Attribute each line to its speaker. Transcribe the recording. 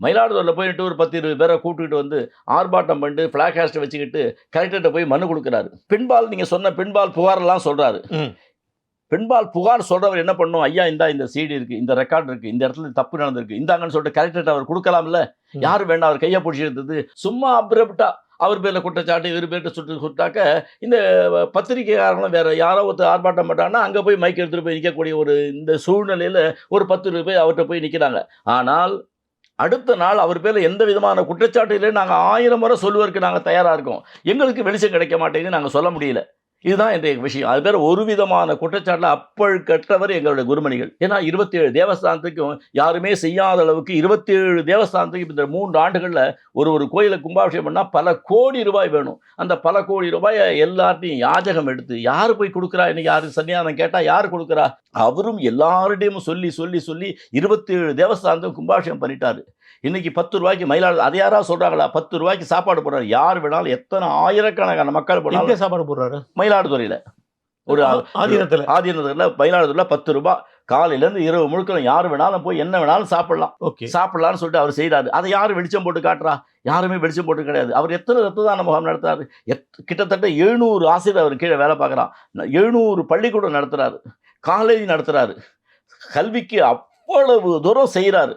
Speaker 1: மயிலாடுதுறையில் போயிட்டு ஒரு 10-20 பேரை கூப்பிட்டுக்கிட்டு வந்து ஆர்ப்பாட்டம் பண்ணிட்டு ஃபிளாக் ஹாஸ்ட்டை வச்சுக்கிட்டு கலெக்டர்கிட்ட போய் மனு கொடுக்குறாரு. பெண்பால் நீங்கள் சொன்ன பெண்பால் புகாரெல்லாம் சொல்கிறாரு. பெண்பால் புகார் சொல்றவர் என்ன பண்ணும்? ஐயா இந்த சிடி இருக்கு, இந்த ரெக்கார்டு இருக்கு, இந்த இடத்துல தப்பு நடந்திருக்கு, இந்தாங்கன்னு சொல்லிட்டு கலெக்டர்கிட்ட அவர் கொடுக்கலாம்ல. யாரும் வேண்டாம், அவர் கையை பிடிச்சி எடுத்தது சும்மா அப்ரப்டா அவர் பேரில் குற்றச்சாட்டு இவர் பேர்கிட்ட சுட்டாக்க இந்த பத்திரிகைக்காரங்களும் வேற யாரோ ஒருத்தர் ஆர்ப்பாட்டம் பண்ணாங்கன்னா அங்கே போய் மைக் எடுத்துகிட்டு போய் நிற்கக்கூடிய ஒரு இந்த சூழ்நிலையில் ஒரு 10-20 பேர் அவர்கிட்ட போய் நிற்கிறாங்க. ஆனால் அடுத்த நாள் அவர் பேரில் எந்த விதமான குற்றச்சாட்டு இல்லை, நாங்கள் 1000 முறை சொல்லுவதற்கு நாங்கள் தயாராக இருக்கோம், எங்களுக்கு வெளிச்சம் கிடைக்க மாட்டேங்குது, நாங்கள் சொல்ல முடியல. இதுதான் இன்றைய விஷயம். அது பேர் ஒரு விதமான குற்றச்சாட்டில் அப்பழுக்கற்றவர் எங்களுடைய குருமணிகள். ஏன்னா 27 தேவஸ்தானத்துக்கும் யாருமே செய்யாத அளவுக்கு 27 தேவஸ்தானத்துக்கு இந்த 3 ஆண்டுகளில் ஒரு கோயிலை கும்பாபிஷேகம் பண்ணால் பல கோடி ரூபாய் வேணும். அந்த பல கோடி ரூபாயை எல்லார்ட்டையும் யாஜகம் எடுத்து யார் போய் கொடுக்குறா, இன்னைக்கு யார் சன்னியாதம் கேட்டால் யார் கொடுக்குறா, அவரும் எல்லார்டையும் சொல்லி 27 தேவஸ்தானத்துக்கும் கும்பாபிஷேகம் பண்ணிட்டாரு. இன்னைக்கு 10 ரூபாய்க்கு மயிலாடுதுறை அதை யாராவது சொல்றாங்களா? 10 ரூபாய்க்கு சாப்பாடு போடுறாரு. யார் வேணாலும் எத்தனை ஆயிரக்கணக்கான மக்கள் போனாலும்
Speaker 2: சாப்பாடு போடுறாரு.
Speaker 1: மயிலாடுதுறையில் ஒரு ஆதீனத்தில் மயிலாடுதுறையில் 10 ரூபாய் காலையிலேருந்து இரவு முழுக்க யார் வேணாலும் போய் என்ன வேணாலும் சாப்பிடலாம். சாப்பிடலாம்னு சொல்லிட்டு அவர் செய்கிறாரு. அதை யாரும் வெளிச்சம் போட்டு காட்டுறா? யாருமே வெளிச்சம் போட்டு கிடையாது. அவர் எத்தனை ரத்த தான முகாம் நடத்துறாரு? கிட்டத்தட்ட 700 ஆசிரியர் அவர் கீழே வேலை பார்க்குறான். 700 பள்ளிக்கூடம் நடத்துறாரு, காலேஜ் நடத்துறாரு, கல்விக்கு அவ்வளவு தூரம் செய்கிறாரு.